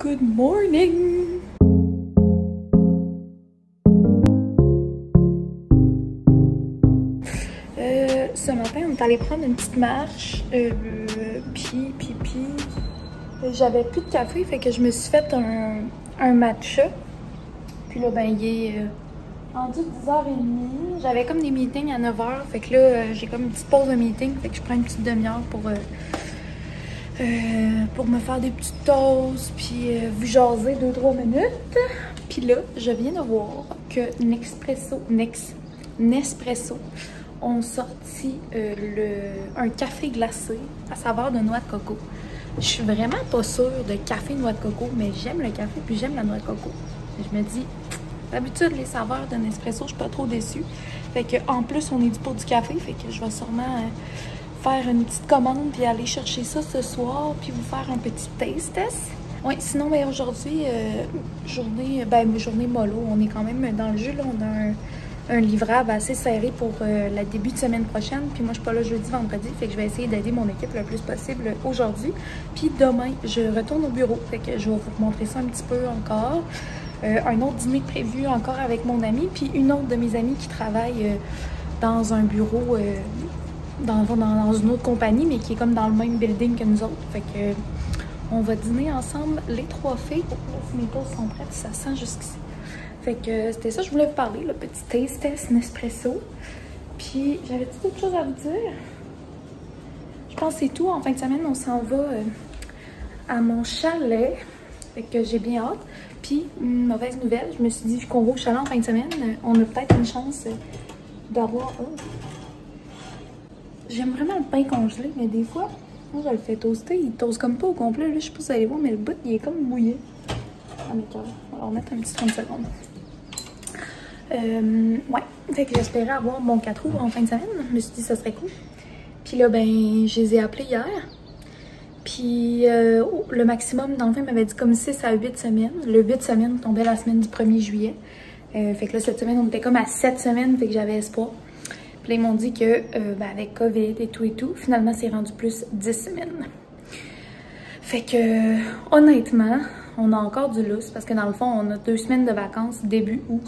Good morning! Ce matin, on est allé prendre une petite marche, puis j'avais plus de café, fait que je me suis fait un matcha. Puis là, ben, il est rendu 10h30. J'avais comme des meetings à 9h, fait que là, j'ai comme une petite pause de meeting, fait que je prends une petite demi-heure pour me faire des petites toasts, puis vous jaser 2-3 minutes. Puis là, je viens de voir que Nespresso ont sorti un café glacé à saveur de noix de coco. Je suis vraiment pas sûre de café noix de coco, mais j'aime le café puis j'aime la noix de coco. Je me dis, d'habitude, les saveurs de Nespresso, je suis pas trop déçue. Fait que en plus, on est dû pour du café, fait que je vais sûrement faire une petite commande puis aller chercher ça ce soir puis vous faire un petit taste test. Oui, sinon, ben, aujourd'hui, journée mollo. On est quand même dans le jeu, là. On a un livrable assez serré pour le début de semaine prochaine. Puis moi, je suis pas là jeudi, vendredi. Fait que je vais essayer d'aider mon équipe le plus possible aujourd'hui. Puis demain, je retourne au bureau. Fait que je vais vous montrer ça un petit peu encore. Un autre dîner prévu encore avec mon ami. Puis une autre de mes amies qui travaille dans un bureau, dans une autre compagnie, mais qui est comme dans le même building que nous autres. Fait que on va dîner ensemble, les 3 filles. Oh, là, si mes toasts sont prêtes, ça sent jusqu'ici. Fait que c'était ça que je voulais vous parler, le petit taste test Nespresso. Puis, j'avais-tu d'autres choses à vous dire? Je pense que c'est tout. En fin de semaine, on s'en va à mon chalet. Fait que j'ai bien hâte. Puis, une mauvaise nouvelle, je me suis dit, vu qu'on va au chalet en fin de semaine, on a peut-être une chance d'avoir... Oh. J'aime vraiment le pain congelé, mais des fois, moi, je le fais toaster. Il toast comme pas au complet. Là, je sais pas si vous allez voir, mais le bout, il est comme mouillé. Ah, mais cœur. On va remettre un petit 30 secondes. Ouais, fait que j'espérais avoir mon 4 roues en fin de semaine. Je me suis dit que ça serait cool. Puis là, ben, je les ai appelés hier. Puis le maximum, dans le fond, il m'avait dit comme 6 à 8 semaines. Le 8 semaines tombait la semaine du 1er juillet. Fait que là, cette semaine, on était comme à 7 semaines, fait que j'avais espoir. Puis là, ils m'ont dit que, ben, avec COVID et tout, finalement, c'est rendu plus 10 semaines. Fait que, honnêtement, on a encore du lousse parce que dans le fond, on a 2 semaines de vacances début août.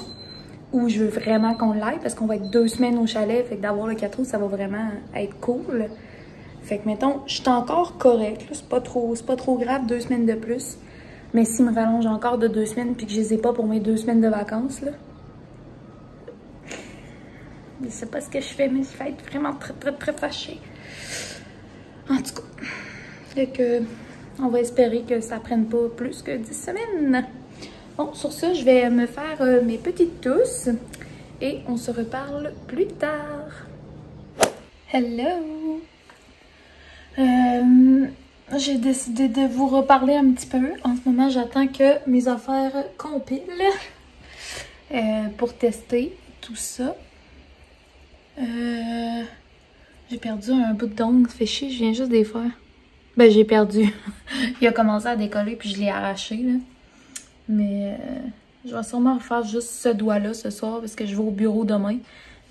Où je veux vraiment qu'on l'aille parce qu'on va être 2 semaines au chalet. Fait que d'avoir le 4 août, ça va vraiment être cool. Fait que mettons, je suis encore correcte. C'est pas trop grave 2 semaines de plus. Mais s'ils me rallongent encore de 2 semaines puis que je les ai pas pour mes 2 semaines de vacances, là. Je sais pas ce que je fais, mais je vais être vraiment très fâchée. En tout cas. Fait que on va espérer que ça prenne pas plus que 10 semaines. Bon, sur ça, je vais me faire mes petites tousses et on se reparle plus tard. Hello! J'ai décidé de vous reparler un petit peu. En ce moment, j'attends que mes affaires compilent pour tester tout ça. J'ai perdu un bout d'ongle, ça fait chier, je viens juste de les faire. Ben, j'ai perdu. Il a commencé à décoller puis je l'ai arraché, là. Mais je vais sûrement refaire juste ce doigt-là ce soir parce que je vais au bureau demain.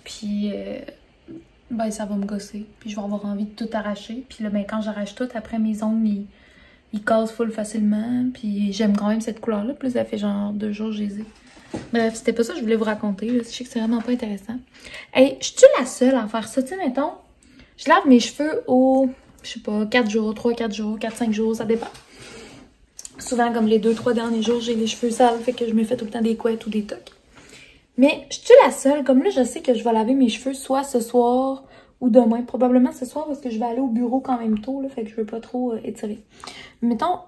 Puis, ben, ça va me gosser. Puis, je vais avoir envie de tout arracher. Puis là, ben, quand j'arrache tout, après, mes ongles, ils cassent full facilement. Puis, j'aime quand même cette couleur-là. Puis, ça fait genre 2 jours que je les ai. Bref, c'était pas ça que je voulais vous raconter. Là. Je sais que c'est vraiment pas intéressant. Hey, je suis la seule à faire ça? Tu sais, mettons, je lave mes cheveux au, je sais pas, 4 jours, 3-4 jours, 4-5 jours, ça dépend. Souvent, comme les 2-3 derniers jours, j'ai les cheveux sales, fait que je me fais tout le temps des couettes ou des tocs. Mais je suis la seule. Comme là, je sais que je vais laver mes cheveux soit ce soir ou demain. Probablement ce soir parce que je vais aller au bureau quand même tôt, là, fait que je veux pas trop étirer. Mettons,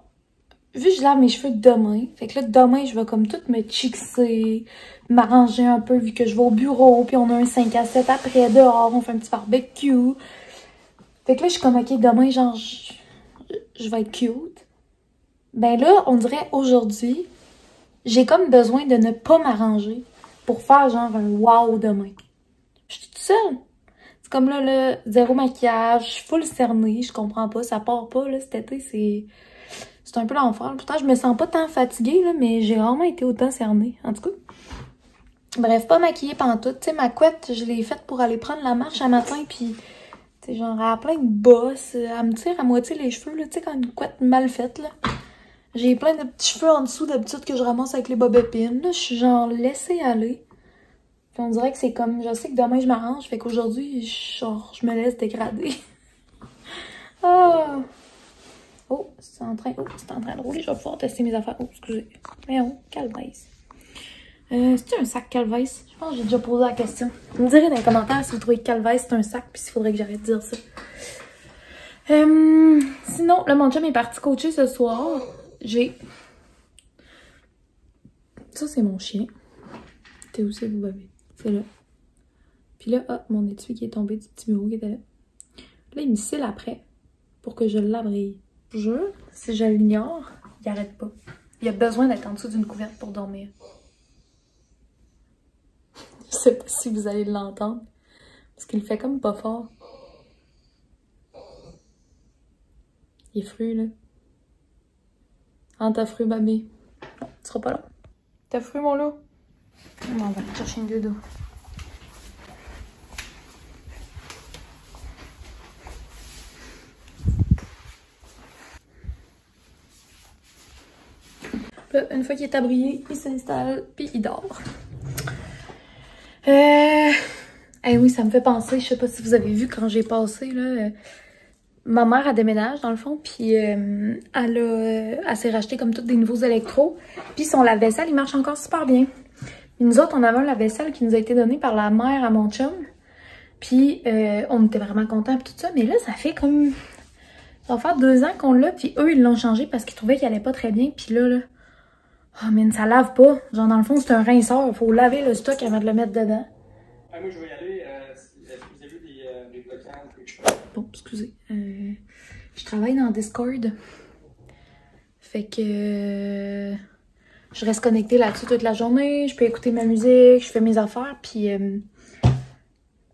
vu que je lave mes cheveux demain, fait que là, demain, je vais comme tout me chixer, m'arranger un peu vu que je vais au bureau, puis on a un 5 à 7 après, dehors, on fait un petit barbecue. Fait que là, je suis comme, ok, demain, genre, je vais être cute. Ben là, on dirait aujourd'hui, j'ai comme besoin de ne pas m'arranger pour faire genre un wow demain. Je suis toute seule. C'est comme là, le zéro maquillage, full cernée, je comprends pas, ça part pas là cet été, c'est un peu l'enfer. Pourtant, je me sens pas tant fatiguée là, mais j'ai rarement été autant cernée, en tout cas. Bref, pas maquillée pantoute. Tu sais, ma couette, je l'ai faite pour aller prendre la marche un matin, puis tu sais, genre, elle a plein de bosses, elle me tire à moitié les cheveux, là, tu sais, quand une couette mal faite, là. J'ai plein de petits cheveux en dessous d'habitude que je ramasse avec les bobépines. Là, je suis genre laissée aller. Puis on dirait que c'est comme, je sais que demain je m'arrange, fait qu'aujourd'hui, genre, je me laisse dégrader. Ah! Oh, c'est en train de rouler, je vais pouvoir tester mes affaires. Oh, excusez. Mais oh, Calvaise. C'est-tu un sac Calvaise? Je pense que j'ai déjà posé la question. Vous me direz dans les commentaires si vous trouvez que Calvaise c'est un sac, puis s'il faudrait que j'arrête de dire ça. Sinon, là, mon chum est parti coacher ce soir. J'ai... Ça, c'est mon chien. T'es où c'est, vous, bébé? C'est là. Puis là, hop, mon étui qui est tombé du petit bureau qui était là. Là, il me cille après pour que je l'abrille. Je jure, si je l'ignore, il arrête pas. Il a besoin d'être en dessous d'une couverte pour dormir. Je sais pas si vous allez l'entendre. Parce qu'il fait comme pas fort. Il est fru, là. Ah, t'as fru, babé. Non, tu seras pas là. T'as fru, mon loup? On va aller chercher une dodo. Là, une fois qu'il est abrié, il s'installe, puis il dort. Oui, ça me fait penser, je sais pas si vous avez vu quand j'ai passé, là, ma mère a déménagé dans le fond, puis elle s'est racheté comme toutes des nouveaux électros, puis son lave-vaisselle, il marche encore super bien. Et nous autres, on avait un lave-vaisselle qui nous a été donné par la mère à mon chum, puis on était vraiment contents et tout ça, mais là, ça fait comme... Ça va faire 2 ans qu'on l'a, puis eux, ils l'ont changé parce qu'ils trouvaient qu'il allait pas très bien, puis là... Oh, mais ça lave pas. Genre, dans le fond, c'est un rinceur. Faut laver le stock avant de le mettre dedans. Ah, moi, je vais y aller. Vous avez vu des blocages? Bon, excusez. Je travaille dans Discord. Fait que... je reste connectée là-dessus toute la journée. Je peux écouter ma musique, je fais mes affaires. Puis,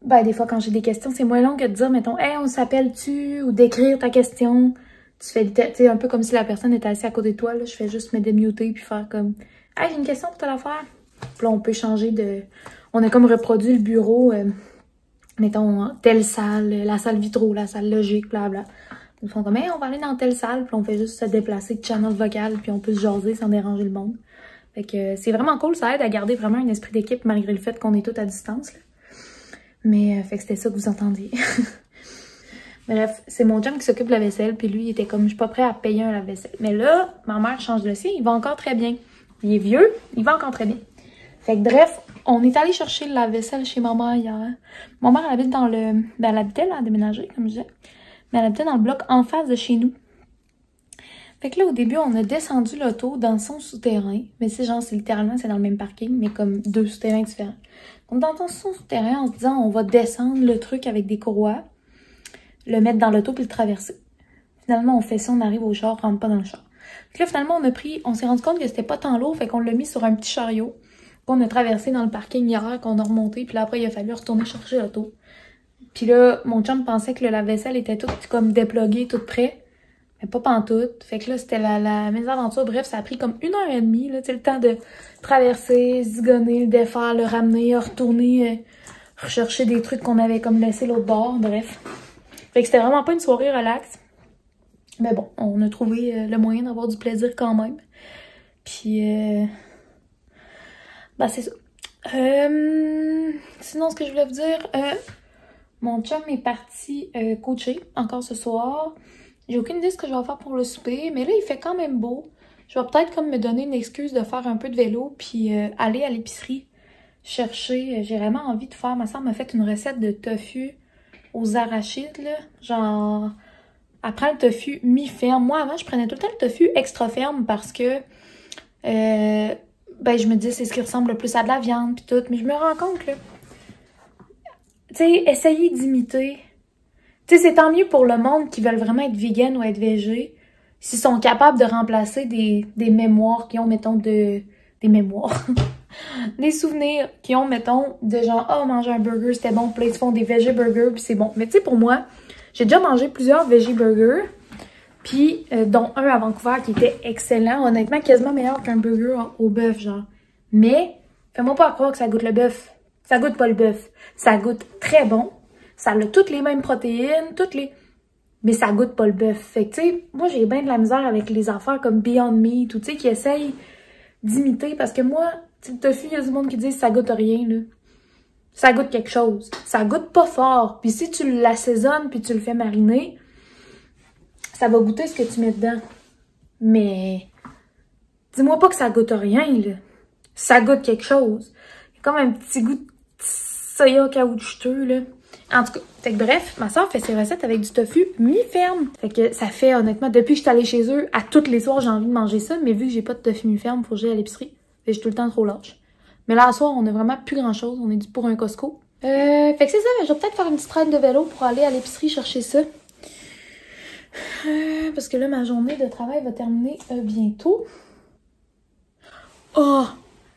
ben, des fois, quand j'ai des questions, c'est moins long que de dire, mettons, « Hey, on s'appelle-tu? » ou d'écrire ta question. Tu fais, tu sais, un peu comme si la personne était assise à côté de toi, là. Je fais juste me démuter puis faire comme, « Hey, j'ai une question pour telle affaire. » Puis là, on peut changer de... On a comme reproduit le bureau, mettons, telle salle, la salle vitro, la salle logique, blabla. Ils font comme, « Hey, on va aller dans telle salle. » Puis on fait juste se déplacer de channel vocal puis on peut se jaser sans déranger le monde. Fait que c'est vraiment cool, ça aide à garder vraiment un esprit d'équipe malgré le fait qu'on est tous à distance, là. Mais, fait que c'était ça que vous entendiez. Bref, c'est mon chum qui s'occupe de la vaisselle, puis lui, il était comme, je suis pas prêt à payer un lave-vaisselle. Mais là, ma mère change le sien, il va encore très bien. Il est vieux, il va encore très bien. Fait que bref, on est allé chercher le lave-vaisselle chez ma mère hier. Ma mère, elle habite dans le... Ben, elle habitait, là, à déménager, comme je disais. Mais elle habitait dans le bloc en face de chez nous. Fait que là, au début, on a descendu l'auto dans son souterrain. Mais c'est genre, c'est littéralement, c'est dans le même parking, mais comme 2 souterrains différents. Donc, dans son souterrain, en se disant, on va descendre le truc avec des courroies, le mettre dans l'auto puis le traverser. Finalement, on fait ça, on arrive au char, on rentre pas dans le char. Puis là, finalement, on s'est rendu compte que c'était pas tant lourd, fait qu'on l'a mis sur un petit chariot qu'on a traversé dans le parking hier, qu'on a remonté, puis là, après, il a fallu retourner chercher l'auto. Puis là, mon chum pensait que le lave-vaisselle était tout comme déplugué, tout prêt, mais pas pantoute. Fait que là, c'était la mésaventure. Bref, ça a pris comme 1h30, là, tu sais, le temps de traverser, zigonner, le défaire, le ramener, retourner, rechercher des trucs qu'on avait comme laissé l'autre bord, bref. Fait que c'était vraiment pas une soirée relax. Mais bon, on a trouvé le moyen d'avoir du plaisir quand même. Puis, bah c'est ça. Sinon, ce que je voulais vous dire, mon chum est parti coacher encore ce soir. J'ai aucune idée de ce que je vais faire pour le souper, mais là, il fait quand même beau. Je vais peut-être comme me donner une excuse de faire un peu de vélo, puis aller à l'épicerie chercher. J'ai vraiment envie de faire, ma soeur m'a fait une recette de tofu aux arachides, là, genre, elle prend le tofu mi-ferme. Moi, avant, je prenais tout le temps le tofu extra ferme parce que, ben, je me disais, c'est ce qui ressemble le plus à de la viande pis tout, mais je me rends compte, là, tu sais, essayez d'imiter. Tu sais, c'est tant mieux pour le monde qui veulent vraiment être vegan ou être végé, s'ils sont capables de remplacer des mémoires qui ont, mettons, des mémoires... des souvenirs qui ont, mettons, de genre, oh, manger un burger, c'était bon, puis là, ils font des veggie burgers, puis c'est bon. Mais tu sais, pour moi, j'ai déjà mangé plusieurs veggie burgers, puis dont un à Vancouver qui était excellent, honnêtement, quasiment meilleur qu'un burger au bœuf, genre. Mais, fais-moi pas croire que ça goûte le bœuf. Ça goûte pas le bœuf. Ça goûte très bon. Ça a toutes les mêmes protéines, toutes les... mais ça goûte pas le bœuf. Fait que, tu sais, moi, j'ai bien de la misère avec les affaires comme Beyond Meat ou, tu sais, qui essayent d'imiter. Parce que moi, tu sais, le tofu, il y a du monde qui dit ça goûte rien, là. Ça goûte quelque chose. Ça goûte pas fort. Puis si tu l'assaisonnes puis tu le fais mariner, ça va goûter ce que tu mets dedans. Mais dis-moi pas que ça goûte rien, là. Ça goûte quelque chose. Il y a comme un petit goût de soya caoutchouteux, là. En tout cas, fait que bref, ma soeur fait ses recettes avec du tofu mi-ferme. Fait que ça fait, honnêtement, depuis que je suis allée chez eux, à tous les soirs, j'ai envie de manger ça. Mais vu que j'ai pas de tofu mi-ferme, faut que j'aille à l'épicerie. Fait que j'ai tout le temps trop lâche. Mais là, à soir, on a vraiment plus grand-chose. On est dû pour un Costco. Fait que c'est ça, je vais peut-être faire une petite traîne de vélo pour aller à l'épicerie chercher ça. Parce que là, ma journée de travail va terminer bientôt. Oh!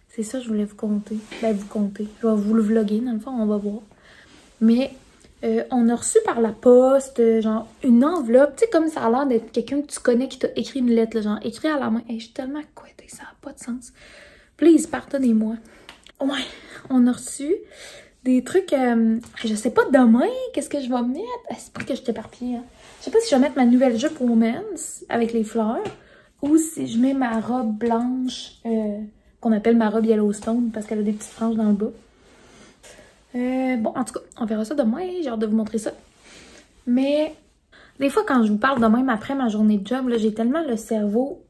C'est ça que je voulais vous conter. Ben, vous conter. Je vais vous le vlogger, dans le fond, on va voir. Mais on a reçu par la poste, genre, une enveloppe. Tu sais, comme ça a l'air d'être quelqu'un que tu connais qui t'a écrit une lettre, là, genre, écrit à la main. Hey, je suis tellement couettée, ça n'a pas de sens. Please, pardonnez-moi. Ouais, on a reçu des trucs, je sais pas demain, qu'est-ce que je vais mettre? C'est pas que je t'éparpille, hein. Je sais pas si je vais mettre ma nouvelle jupe Women's avec les fleurs ou si je mets ma robe blanche qu'on appelle ma robe Yellowstone parce qu'elle a des petites franges dans le bas. Bon, en tout cas, on verra ça demain, j'ai hâte de vous montrer ça. Mais des fois, quand je vous parle de même après ma journée de job, là, j'ai tellement le cerveau,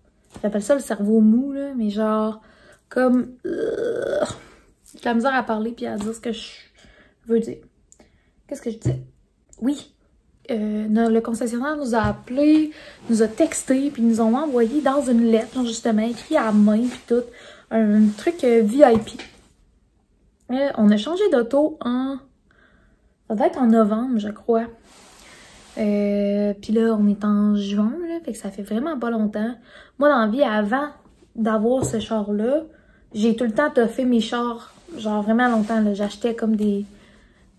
j'appelle ça le cerveau mou, là, mais genre, comme... j'ai la misère à parler puis à dire ce que je veux dire. Qu'est-ce que je dis? Oui. Le concessionnaire nous a appelé, nous a texté, puis nous ont envoyé dans une lettre, genre justement, écrit à main, puis tout, un truc VIP. On a changé d'auto en... Ça doit être en novembre, je crois. Puis là, on est en juin, là, fait que ça fait vraiment pas longtemps. Moi, dans la vie, avant d'avoir ce char-là, j'ai tout le temps toffé mes chars, genre vraiment longtemps, là. J'achetais comme des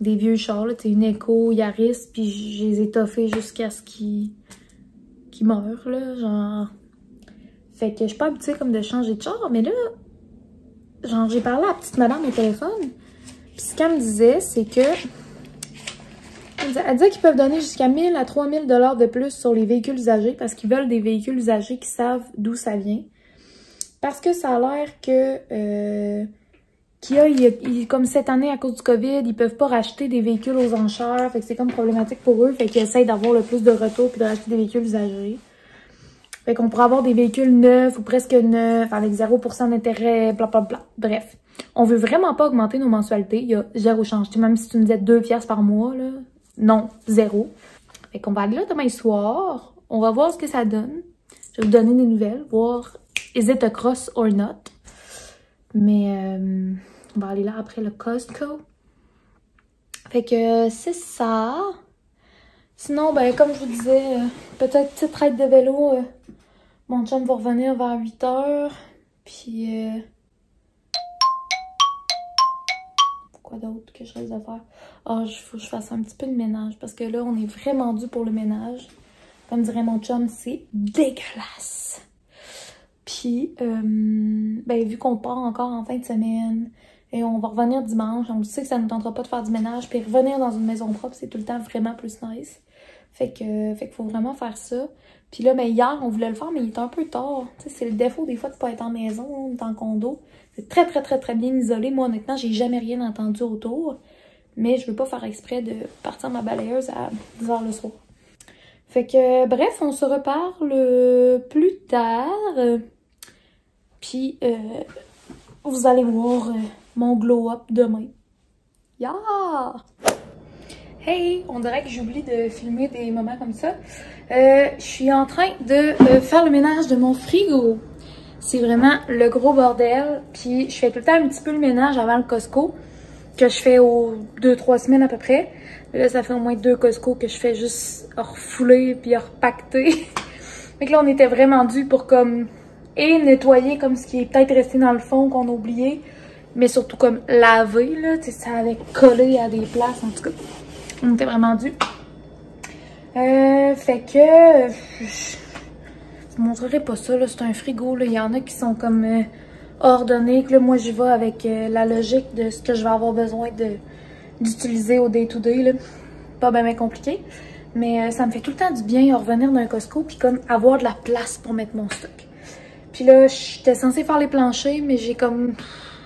vieux chars, là, tu sais, une Echo, Yaris, puis je les ai toffés jusqu'à ce qu'ils meurent, là, genre. Fait que je suis pas habituée comme de changer de char, mais là, genre, j'ai parlé à la petite madame au téléphone, puis ce qu'elle me disait, c'est que... Elle disait qu'ils peuvent donner jusqu'à 1000 à 3000 $ de plus sur les véhicules usagés, parce qu'ils veulent des véhicules usagés qui savent d'où ça vient. Parce que ça a l'air que... comme cette année, à cause du COVID, ils peuvent pas racheter des véhicules aux enchères. Fait que c'est comme problématique pour eux. Fait qu'ils essayent d'avoir le plus de retours puis de racheter des véhicules usagés. Fait qu'on pourrait avoir des véhicules neufs ou presque neufs avec 0% d'intérêt, blablabla. Bref. On veut vraiment pas augmenter nos mensualités. Il y a 0 change. Même si tu me disais 2 piastres par mois, là. Non, 0. Fait qu'on va aller là demain soir. On va voir ce que ça donne. Je vais vous donner des nouvelles. Voir is it a cross or not. Mais on va aller là après le Costco. Fait que c'est ça. Sinon, ben comme je vous disais, peut-être petite traite de vélo. Mon chum va revenir vers 8 h. Puis... quoi d'autre que je risque de faire? Ah, il faut que je fasse un petit peu de ménage. Parce que là, on est vraiment dû pour le ménage. Comme dirait mon chum, c'est dégueulasse. Puis, ben, vu qu'on part encore en fin de semaine, et on va revenir dimanche, on sait que ça ne nous tentera pas de faire du ménage, puis revenir dans une maison propre, c'est tout le temps vraiment plus nice. Fait qu'il faut vraiment faire ça. Puis là, ben, hier, on voulait le faire, mais il est un peu tard. Tu sais, c'est le défaut des fois de pas être en maison, on est en condo. C'est très, très, très, très bien isolé. Moi, honnêtement, j'ai jamais rien entendu autour. Mais je veux pas faire exprès de partir ma balayeuse à 10 h le soir. Fait que, bref, on se reparle plus tard. Puis, vous allez voir mon glow-up demain. Yeah! Hey! On dirait que j'oublie de filmer des moments comme ça. Je suis en train de faire le ménage de mon frigo. C'est vraiment le gros bordel. Puis, je fais tout le temps un petit peu le ménage avant le Costco. Que je fais aux 2-3 semaines à peu près. Là, ça fait au moins 2 Costco que je fais juste refouler puis repacter. Fait que là, on était vraiment dû pour comme... Et nettoyer comme ce qui est peut-être resté dans le fond qu'on a oublié. Mais surtout comme laver, là. Tu sais, ça avait collé à des places. En tout cas, on était vraiment dû. Fait que... je vous montrerai pas ça, là. C'est un frigo, là. Il y en a qui sont comme ordonnés. Que là, moi, j'y vais avec la logique de ce que je vais avoir besoin d'utiliser au day-to-day, là. Pas bien compliqué. Mais ça me fait tout le temps du bien revenir d'un Costco puis comme avoir de la place pour mettre mon stock. Puis là, j'étais censée faire les planchers, mais j'ai comme...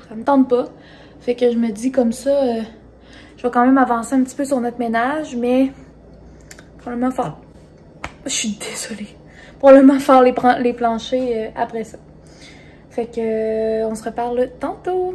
ça me tente pas. Fait que je me dis comme ça, je vais quand même avancer un petit peu sur notre ménage, mais probablement faire... Je suis désolée. Probablement faire les planchers après ça. Fait que on se reparle tantôt.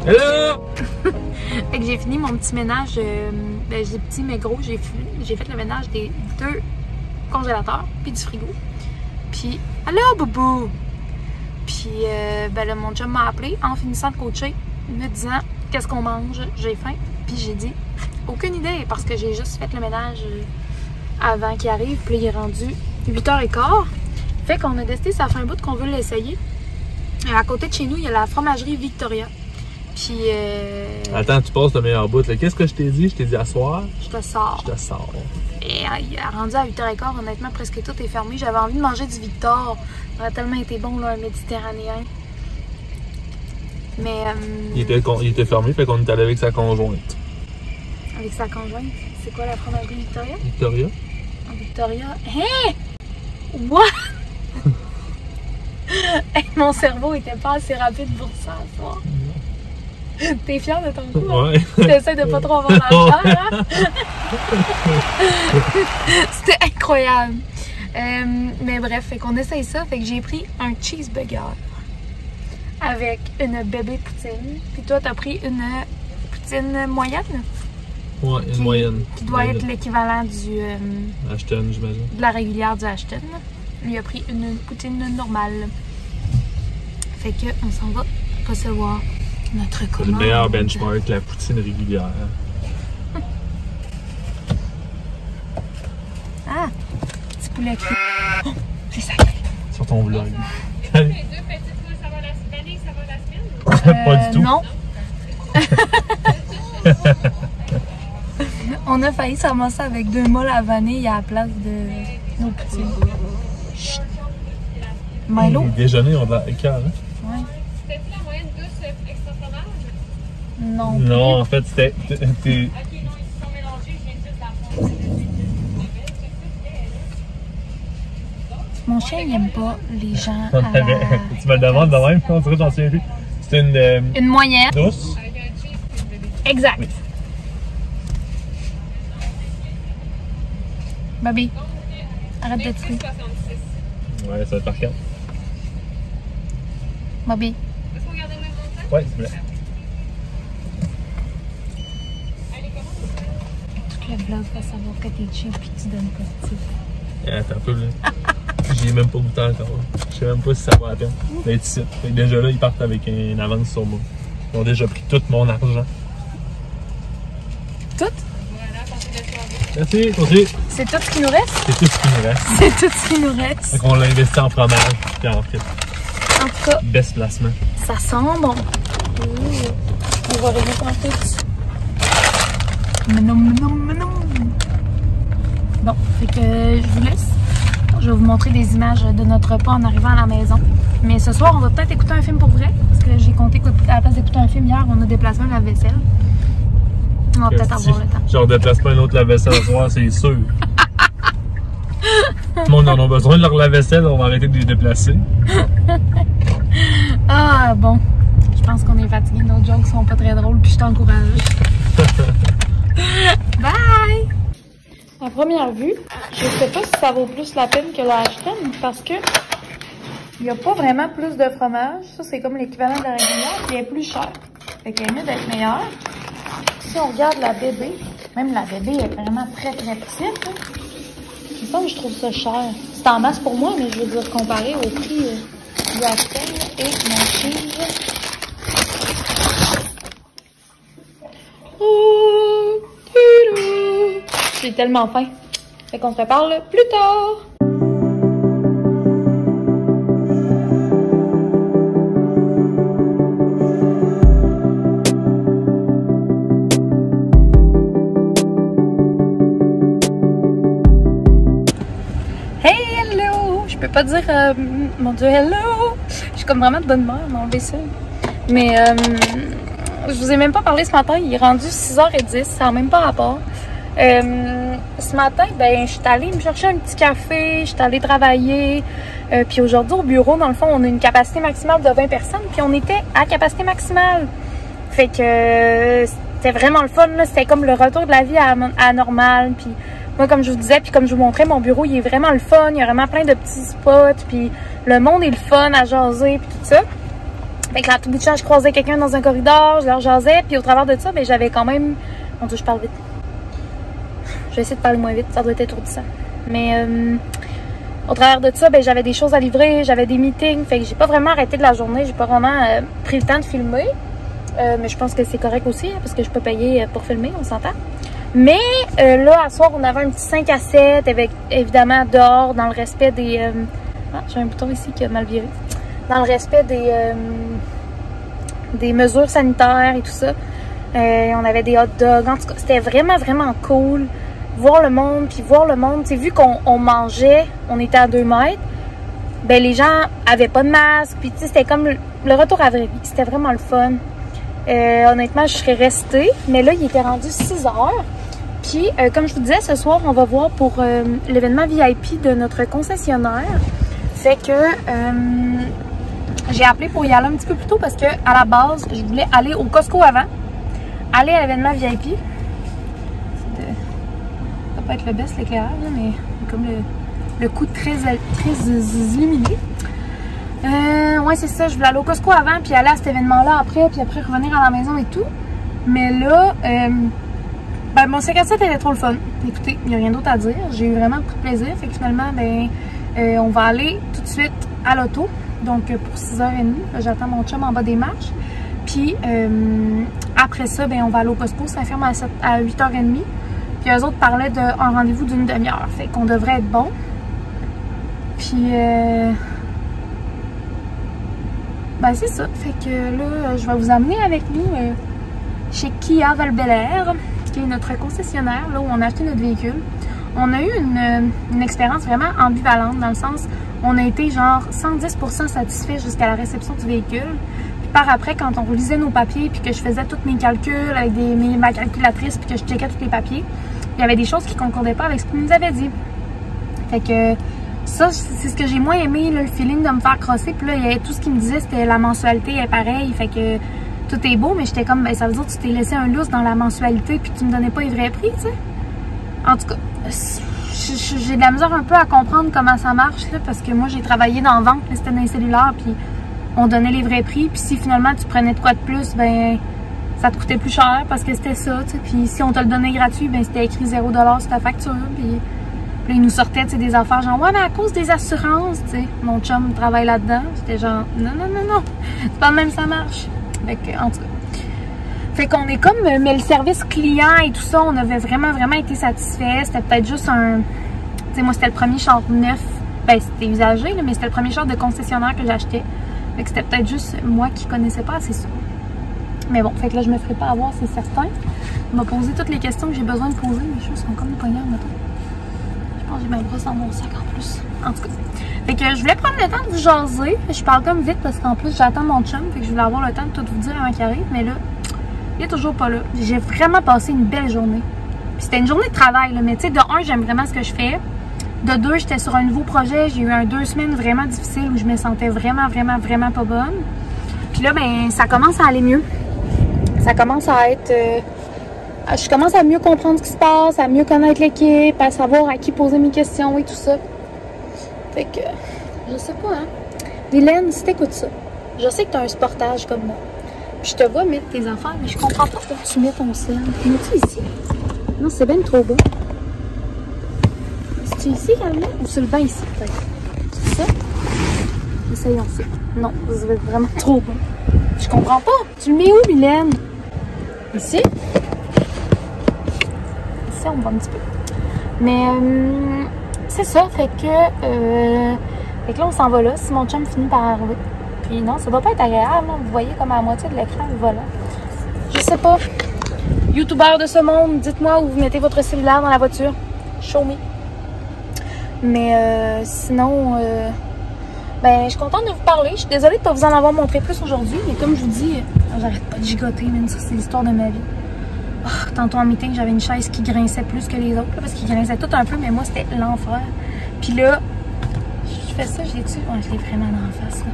Hello! Fait que j'ai fini mon petit ménage, j'ai petit mais gros, j'ai fait le ménage des 2 congélateurs, puis du frigo. Puis, allô boubou! Puis, ben là, mon chum m'a appelé en finissant de coacher, me disant qu'est-ce qu'on mange, j'ai faim. Puis j'ai dit, aucune idée, parce que j'ai juste fait le ménage avant qu'il arrive, puis il est rendu 8h15. Fait qu'on a décidé, ça fait un bout qu'on veut l'essayer. À côté de chez nous, il y a la fromagerie Victoria. Puis. Attends, tu passes le meilleur bout. Qu'est-ce que je t'ai dit? Je t'ai dit à soir? Je te sors. Je te sors. Et rendu à 8h15, honnêtement, presque tout est fermé. J'avais envie de manger du Victor. Ça aurait tellement été bon, là, un méditerranéen. Mais. Il était fermé, fait qu'on est allé avec sa conjointe. Avec sa conjointe? C'est quoi la fromagerie Victoria? Victoria? Victoria. Hé! What? Hey, mon cerveau était pas assez rapide pour ça, ce soir. T'es fière de ton coup? Ouais. Hein? T'essaies de pas trop avoir la chair, hein? C'était incroyable. Mais bref, fait qu'on essaye ça. Fait que j'ai pris un cheeseburger avec une bébé poutine. Puis toi, t'as pris une poutine moyenne? Ouais, une moyenne. Qui doit être l'équivalent du... Ashton, j'imagine. De la régulière du Ashton. Lui a pris une poutine normale. Fait que on s'en va recevoir notre commande. C'est le meilleur benchmark, la poutine régulière. Ah! Petit poulet cru. Oh, c'est sacré. Sur ton vlog. Les 2 petites moules, ça va la semaine? Pas du tout. Non. On a failli se ramasser avec 2 moules à vanille à la place de nos poutines. Chut. Milo? Les déjeuners ont de la écart, hein? Ouais. C'était-tu la moyenne douce extra fromage? Non. Non, en fait, c'était. Ok, non, ils se sont mélangés, je viens juste d'apprendre. Mon chien, il n'aime pas les gens à la... Tu me le demandes de même, on dirait que j'en souviens plus. C'était Une moyenne. douce. Avec un cheese et une bébé. Exact. Oui. Baby, arrête de tuer. 66. Ouais, ça va être par 4. Bobby. Est-ce qu'on regarde le même montant? Ouais, s'il vous plaît. Allez, comment? Tout le vlog va savoir que t'es cheap et que tu donnes pas de tips. Attends un peu, là. J'ai même pas goûté encore. Je sais même pas si ça vaut la peine d'être ici. Fait que déjà là, ils partent avec une avance sur moi. Ils ont déjà pris tout mon argent. Tout? Voilà, passez la soirée. Merci, aussi. C'est tout ce qui nous reste? C'est tout ce qui nous reste. C'est tout ce qui nous reste. Fait qu'on l'a investi en fromage et en frites. En tout cas, Best placement. ça sent bon. Ouh. On va remettre en tout. Menom. Bon, fait que je vous laisse. Je vais vous montrer des images de notre repas en arrivant à la maison. Mais ce soir, on va peut-être écouter un film pour vrai. Parce que j'ai compté qu'à la place d'écouter un film hier, on a déplacé un lave-vaisselle. On va peut-être avoir le temps. Genre déplace pas un autre lave-vaisselle ce soir, c'est sûr. Le monde en a besoin de leur lave-vaisselle, on va arrêter de les déplacer. Ah bon, je pense qu'on est fatigué, nos jokes sont pas très drôles puis je t'encourage. Bye! À première vue, je sais pas si ça vaut plus la peine que la Ashton parce que il n'y a pas vraiment plus de fromage. Ça, c'est comme l'équivalent de la régulière, puis elle est plus chère. Fait qu'elle est mieux d'être meilleure. Si on regarde la bébé, même la bébé est vraiment très très petite. Il me semble que je trouve ça cher. C'est en masse pour moi, mais je veux dire comparé au prix de la Ashton et mon cheese. Oh, j'ai tellement faim. Fait qu'on se reparle plus tard. Je peux pas dire mon Dieu hello, je suis comme vraiment de bonne humeur mon vaisselle. Mais je vous ai même pas parlé ce matin, il est rendu 6h10, ça n'a même pas rapport. Ce matin, ben je suis allée me chercher un petit café, je suis allée travailler. Puis aujourd'hui au bureau, dans le fond, on a une capacité maximale de 20 personnes, puis on était à capacité maximale. Fait que c'était vraiment le fun, c'était comme le retour de la vie à normale. Puis moi, comme je vous disais, puis comme je vous montrais, mon bureau, il est vraiment le fun. Il y a vraiment plein de petits spots, puis le monde est le fun à jaser, puis tout ça. Fait que là, à tout bout de champ, je croisais quelqu'un dans un corridor, je leur jasais, puis au travers de ça, ben j'avais quand même... Mon Dieu, je parle vite. Je vais essayer de parler moins vite, ça doit être étourdissant. Mais au travers de ça, ben j'avais des choses à livrer, j'avais des meetings, fait que j'ai pas vraiment arrêté de la journée, j'ai pas vraiment pris le temps de filmer. Mais je pense que c'est correct aussi, hein, parce que je peux payer pour filmer, on s'entend. Mais là, à soir, on avait un petit 5 à 7, avec évidemment dehors, dans le respect des... Ah, j'ai un bouton ici qui a mal viré. Dans le respect des mesures sanitaires et tout ça. On avait des hot dogs. En tout cas, c'était vraiment, vraiment cool. Voir le monde, puis voir le monde. Tu sais, vu qu'on mangeait, on était à 2 mètres, ben les gens avaient pas de masque. Puis tu sais, c'était comme le retour à vraie vie. C'était vraiment le fun. Honnêtement, je serais restée. Mais là, il était rendu 6 heures. Puis, comme je vous disais, ce soir, on va voir pour l'événement VIP de notre concessionnaire. Fait que j'ai appelé pour y aller un petit peu plus tôt parce que à la base, je voulais aller au Costco avant. Aller à l'événement VIP. Ça peut être le best, l'éclairage, mais comme le coup très illuminé. Ouais, c'est ça. Je voulais aller au Costco avant, puis aller à cet événement-là après, puis après revenir à la maison et tout. Mais là... ben, mon 5 à 7 était trop le fun. Écoutez, il n'y a rien d'autre à dire. J'ai eu vraiment beaucoup de plaisir. Fait que finalement, ben, on va aller tout de suite à l'auto. Donc, pour 6h30. J'attends mon chum en bas des marches. Puis, après ça, ben, on va aller au Costco. Ça ferme à 8h30. Puis, eux autres parlaient d'un rendez-vous d'une demi-heure. Fait qu'on devrait être bon. Puis, ben, c'est ça. Fait que là, je vais vous amener avec nous chez Kia Val-Belair, qui est notre concessionnaire, là où on a acheté notre véhicule. On a eu une expérience vraiment ambivalente, dans le sens, on a été genre 110% satisfait jusqu'à la réception du véhicule. Puis par après, quand on relisait nos papiers, puis que je faisais tous mes calculs avec ma calculatrice, puis que je checkais tous les papiers, il y avait des choses qui ne concordaient pas avec ce qu'ils nous avaient dit. Fait que ça, c'est ce que j'ai moins aimé, là, le feeling de me faire crosser. Puis là, il y avait tout ce qu'il me disait, c'était la mensualité est pareille, fait que tout est beau, mais j'étais comme, ben, ça veut dire que tu t'es laissé un lousse dans la mensualité puis tu me donnais pas les vrais prix, tu sais. En tout cas, j'ai de la misère un peu à comprendre comment ça marche, là, parce que moi, j'ai travaillé dans la vente, c'était dans les cellulaires, puis on donnait les vrais prix, puis si finalement tu prenais de quoi de plus, ben, ça te coûtait plus cher parce que c'était ça, tu sais. Puis si on te le donnait gratuit, ben, c'était écrit 0$ sur ta facture, puis là, ils nous sortaient, tu sais, des affaires genre, ouais, mais à cause des assurances, tu sais. Mon chum travaille là-dedans, j'étais genre, non, c'est pas le même, ça marche. Fait que, en tout cas. Fait qu'on est comme, mais le service client et tout ça, on avait vraiment, vraiment été satisfaits. C'était peut-être juste un, tu sais, moi c'était le premier char neuf, ben c'était usagé, là, mais c'était le premier char de concessionnaire que j'achetais. Fait que c'était peut-être juste moi qui connaissais pas assez ça. Mais bon, fait que là je me ferai pas avoir, c'est certain. Il m'a posé toutes les questions que j'ai besoin de poser, mais les choses sont comme des poignards, mettons. Je pense que j'ai ma brosse dans mon sac en plus. En tout cas. Fait que je voulais prendre le temps de vous jaser. Je parle comme vite parce qu'en plus j'attends mon chum. Fait que je voulais avoir le temps de tout vous dire avant qu'il arrive. Mais là, il est toujours pas là. J'ai vraiment passé une belle journée. Puis c'était une journée de travail, là. Mais tu sais, de un, j'aime vraiment ce que je fais. De deux, j'étais sur un nouveau projet. J'ai eu 2 semaines vraiment difficiles où je me sentais vraiment, vraiment, vraiment pas bonne. Puis là, ben, ça commence à aller mieux. Ça commence à être... je commence à mieux comprendre ce qui se passe, à mieux connaître l'équipe, à savoir à qui poser mes questions et tout ça. Fait que, je sais pas, hein. Hélène, si t'écoutes ça, je sais que t'as un sportage comme moi. Puis je te vois mettre tes affaires, mais je comprends pas où tu mets ton sel. Mets-tu ici? Non, c'est bien trop beau. C'est-tu ici qu'elle met? Ou sur le banc ici, peut-être? C'est ça? Essayons ça. Non, ça va être vraiment trop beau. Je comprends pas. Tu le mets où, Mylène? Ici? Ici, on va un petit peu. Mais, c'est ça. Fait que là, on s'en va là. Si mon chum finit par arriver. Puis non, ça doit pas être agréable. Hein? Vous voyez comme à la moitié de l'écran le volant. Je sais pas. YouTubeurs de ce monde, dites-moi où vous mettez votre cellulaire dans la voiture. Show me. Mais sinon, ben, je suis contente de vous parler. Je suis désolée de ne pas vous en avoir montré plus aujourd'hui. Mais comme je vous dis, j'arrête pas de gigoter, même ça, c'est l'histoire de ma vie. Oh, tantôt en meeting, j'avais une chaise qui grinçait plus que les autres. Là, parce qu'ils grinçaient tout un peu, mais moi, c'était l'enfer. Puis là, je fais ça, je l'ai dessus. Ouais, je l'ai vraiment dans la face. Là.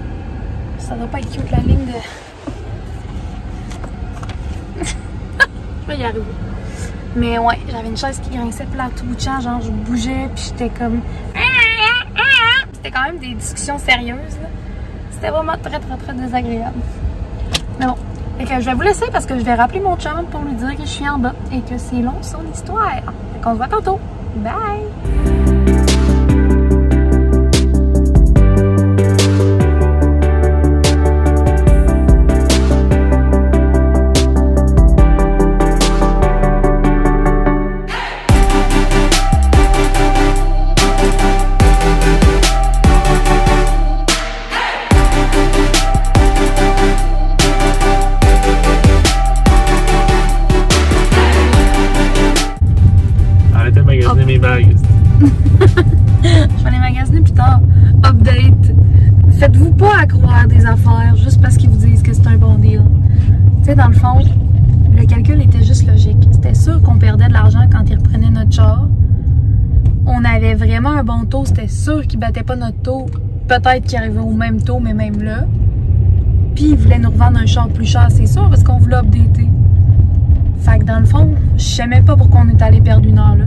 Ça doit pas être cute, la ligne de... Je vais y arriver. Mais ouais, j'avais une chaise qui grinçait, puis là, tout bout de champ, genre, je bougeais, puis j'étais comme... C'était quand même des discussions sérieuses, là. C'était vraiment très, très, très désagréable. Mais bon, fait que je vais vous laisser parce que je vais rappeler mon chum pour lui dire que je suis en bas et que c'est long son histoire. Fait qu'on se voit tantôt. Bye! Mes bagues. Je vais les magasiner plus tard. Update. Faites-vous pas à croire des affaires juste parce qu'ils vous disent que c'est un bon deal. Tu sais, dans le fond, le calcul était juste logique. C'était sûr qu'on perdait de l'argent quand ils reprenaient notre char. On avait vraiment un bon taux. C'était sûr qu'ils battaient pas notre taux. Peut-être qu'ils arrivaient au même taux, mais même là. Puis ils voulaient nous revendre un char plus cher, c'est sûr, parce qu'on voulait updater. Fait que dans le fond, je sais même pas pourquoi on est allé perdre une heure là.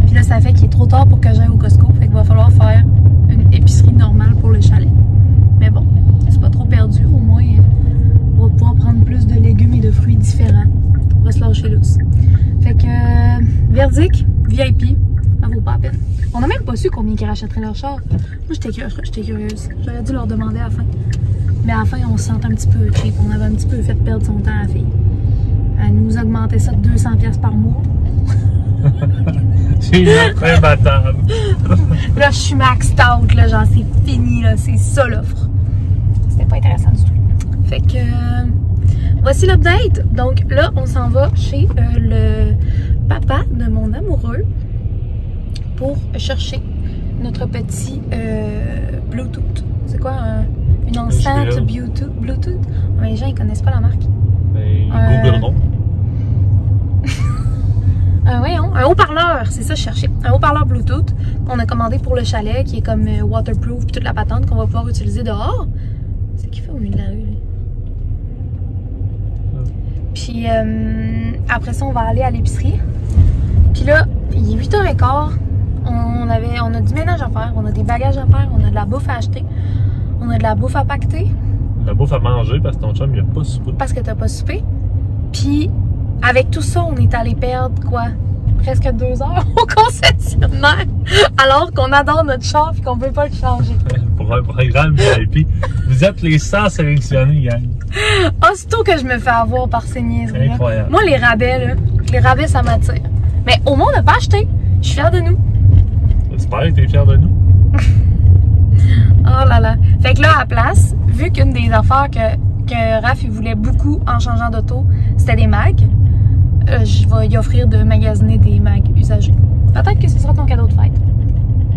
Puis là, ça fait qu'il est trop tard pour que j'aille au Costco. Fait qu'il va falloir faire une épicerie normale pour le chalet. Mais bon, c'est pas trop perdu. Au moins, on va pouvoir prendre plus de légumes et de fruits différents. On va se lâcher lousse. Fait que, verdict, VIP, ça vaut pas la peine. On n'a même pas su combien ils rachèteraient leur char. Moi, j'étais curieuse. J'aurais dû leur demander à la fin. Mais à la fin, on se sentait un petit peu cheap. On avait un petit peu fait perdre son temps à la fille. Elle nous augmentait ça de 200$ par mois. J'ai une offre imbattable. Là, je suis maxed out, là, genre, c'est fini, là, c'est ça l'offre. C'était pas intéressant du tout. Fait que, voici l'update. Donc là, on s'en va chez le papa de mon amoureux pour chercher notre petit Bluetooth. C'est quoi, une enceinte Bluetooth? Mais les gens, ils connaissent pas la marque. Ben, Google, un haut-parleur, c'est ça je cherchais. Un haut-parleur Bluetooth qu'on a commandé pour le chalet, qui est comme waterproof, puis toute la patente qu'on va pouvoir utiliser dehors. C'est ce qu'il fait au milieu de la rue, lui. Puis après ça, on va aller à l'épicerie. Puis là, il est 8h15. On a du ménage à faire, on a des bagages à faire, on a de la bouffe à acheter, on a de la bouffe à pacter. La bouffe à manger parce que ton chum, il a pas soupé. Parce que t'as pas soupé. Puis, avec tout ça, on est allé perdre, quoi, presque 2 heures au concessionnaire. Alors qu'on adore notre char et qu'on veut pas le changer. Pour un programme VIP, vous êtes les 100 sélectionnés, gang. Aussitôt que je me fais avoir par ces niaiseries. Incroyable. Moi, les rabais, ça m'attire. Mais au moins, on n'a pas acheté. Je suis fière de nous. J'espère que t'es fière de nous. Oh là là. Fait que là, à la place, vu qu'une des affaires que Raph il voulait beaucoup en changeant d'auto, c'était des mags, je vais y offrir de magasiner des mags usagés. Peut-être que ce sera ton cadeau de fête.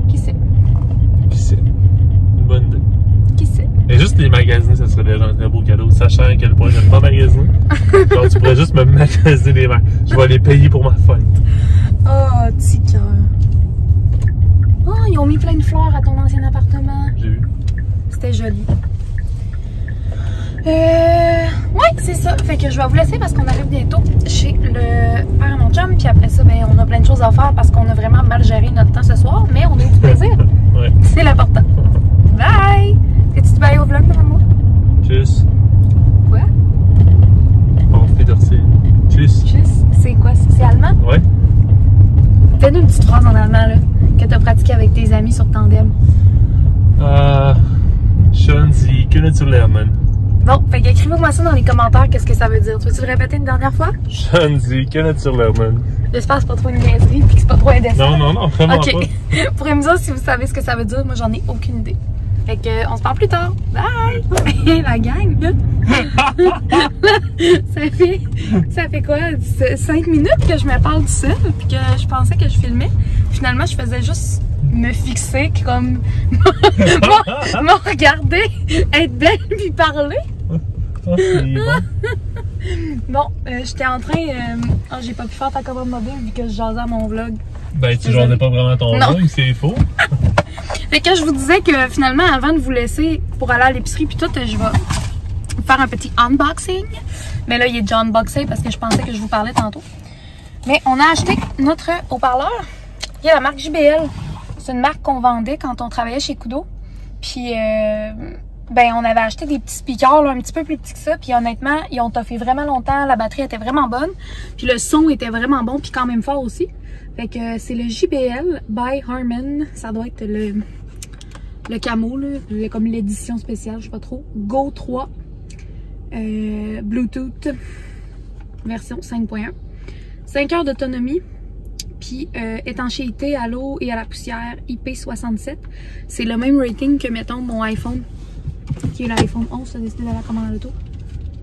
Qui sait? Qui sait? Une bonne idée. Qui sait? Et juste les magasiner, ça serait déjà un très beau cadeau, sachant à quel point j'aime pas magasiner. Donc tu pourrais juste me magasiner des mags. Je vais les payer pour ma fête. Oh, petit cœur. Oh, ils ont mis plein de fleurs à ton ancien appartement. J'ai vu. C'était joli. Ouais, c'est ça. Fait que je vais vous laisser parce qu'on arrive bientôt chez le père à mon chum. Puis après ça, ben, on a plein de choses à faire parce qu'on a vraiment mal géré notre temps ce soir. Mais on a eu du plaisir. Ouais. C'est l'important. Bye! T'es-tu bye au vlog devant moi? Tchuss. Quoi? Bon, Petersen. Tchuss. Tchuss. C'est quoi? C'est allemand? Ouais. Fais-nous une petite phrase en allemand là, que t'as pratiqué avec tes amis sur Tandem. Schön Sie können zu lernen. Bon, fait qu'écrivez-moi ça dans les commentaires, qu'est-ce que ça veut dire. Tu veux-tu le répéter une dernière fois? Schön Sie können zu lernen. J'espère que c'est pas trop une niaiserie puis que c'est pas trop indécent. Non, vraiment Ok. pas. Pourrez me dire si vous savez ce que ça veut dire. Moi, j'en ai aucune idée. Fait que, on se parle plus tard. Bye! La gang, là. ça fait quoi? 5 minutes que je me parle du seul puis que je pensais que je filmais. Finalement, je faisais juste me fixer comme me regarder, être belle puis parler. Oh, c'est bon. Bon, j'étais en train... j'ai pas pu faire ta commande mobile vu que je jasais à mon vlog. Ben, tu jasais pas vraiment ton Non. vlog, c'est faux. Fait que je vous disais que finalement, avant de vous laisser pour aller à l'épicerie puis tout, je vais faire un petit unboxing. Mais là, il est déjà unboxé parce que je pensais que je vous parlais tantôt. Mais on a acheté notre haut-parleur. Il y a la marque JBL. C'est une marque qu'on vendait quand on travaillait chez Kudo. Puis, ben, on avait acheté des petits speakers là, un petit peu plus petits que ça. Puis honnêtement, ils ont toffé vraiment longtemps. La batterie était vraiment bonne. Puis le son était vraiment bon. Puis quand même fort aussi. Fait que c'est le JBL by Harman. Ça doit être le camo, là, comme l'édition spéciale, je sais pas trop. Go 3 Bluetooth version 5.1. 5 heures d'autonomie. Puis étanchéité à l'eau et à la poussière IP67. C'est le même rating que, mettons, mon iPhone, qui est l'iPhone 11. Tu as décidé d'aller à la commande à l'auto?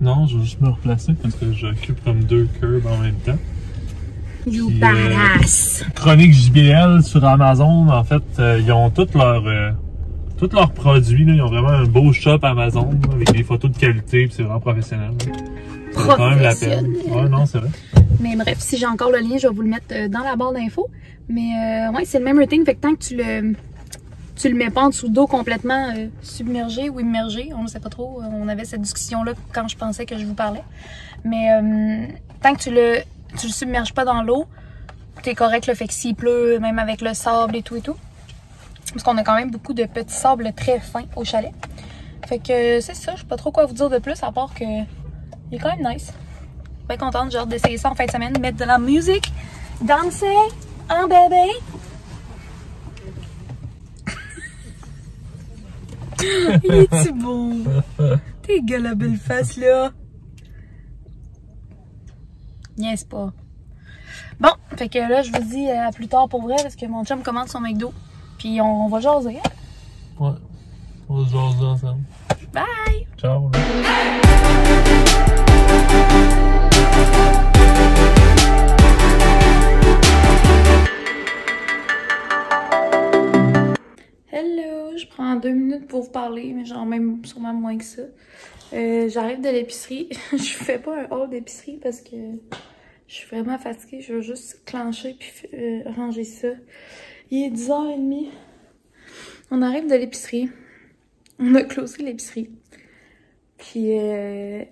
Non, je vais juste me replacer parce que j'occupe comme 2 curbs en même temps. You Puis, badass! Chronique JBL sur Amazon, en fait, ils ont tous leurs produits. Là, ils ont vraiment un beau shop Amazon là, avec des photos de qualité, puis c'est vraiment professionnel. Ça vaut quand même la peine. Ouais, non, c'est vrai. Mais bref, si j'ai encore le lien, je vais vous le mettre dans la barre d'infos. Mais ouais, c'est le même rating, fait que tant que tu le mets pas en dessous d'eau complètement submergé ou immergé, on ne sait pas trop. On avait cette discussion-là quand je pensais que je vous parlais. Mais tant que tu le submerges pas dans l'eau, t'es correct, le fait que s'il pleut, même avec le sable et tout. Parce qu'on a quand même beaucoup de petits sables très fins au chalet. Fait que c'est ça, je sais pas trop quoi vous dire de plus, à part que il est quand même nice. Bien contente, j'ai hâte d'essayer ça en fin de semaine, mettre de la musique, danser, un bébé. Il est-tu beau? T'es gueule la belle face là. Niaise pas. Bon, fait que là, je vous dis à plus tard pour vrai, parce que mon chum commande son McDo. Puis on va jaser, hein? Ouais. On va se jaser ensemble. Bye! Ciao. Là. Hello! Je prends 2 minutes pour vous parler, mais genre même sûrement moins que ça. J'arrive de l'épicerie. Je fais pas un haul d'épicerie parce que je suis vraiment fatiguée. Je veux juste clencher puis ranger ça. Il est 10h30. On arrive de l'épicerie. On a closé l'épicerie. Puis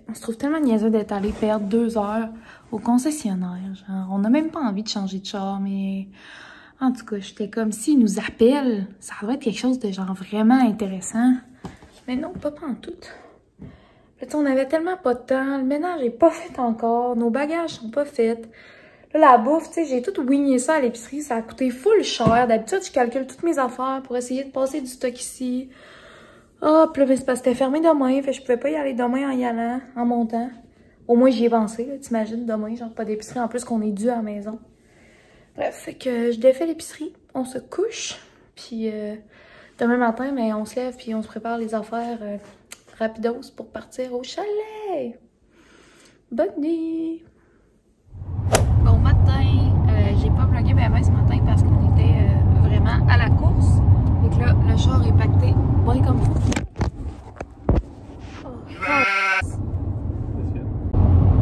on se trouve tellement niaiseux d'être allé perdre 2 heures au concessionnaire. Genre, on n'a même pas envie de changer de char, mais en tout cas, j'étais comme s'ils nous appellent. Ça doit être quelque chose de genre vraiment intéressant. Mais non, pas en tout. Là, on avait tellement pas de temps. Le ménage est pas fait encore. Nos bagages sont pas faits. Là, la bouffe, tu sais, j'ai tout wigné ça à l'épicerie. Ça a coûté full cher. D'habitude, je calcule toutes mes affaires pour essayer de passer du stock ici. Ah, puis là, c'est parce que c'était fermé demain. Fait que je pouvais pas y aller demain en y allant, en montant. Au moins, j'y ai pensé, là. T'imagines, demain, genre pas d'épicerie. En plus, qu'on est dû à la maison. Bref, fait que je défais l'épicerie. On se couche. Puis demain matin, mais on se lève puis on se prépare les affaires rapidos pour partir au chalet. Bonne nuit! Bon matin, j'ai pas vlogué ben ce matin parce qu'on était vraiment à la course. Donc là, le char est pacté bien comme faut.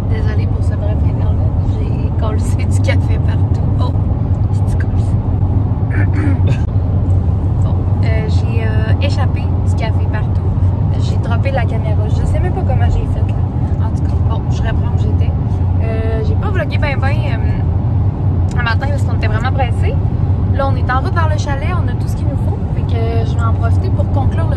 Désolée pour ce bref interlude, j'ai collé du café partout. Oh, j'ai collé. Bon, j'ai échappé du café partout. J'ai droppé la caméra. Je sais même pas comment j'ai en route vers le chalet, on a tout ce qu'il nous faut. Fait que je vais en profiter pour conclure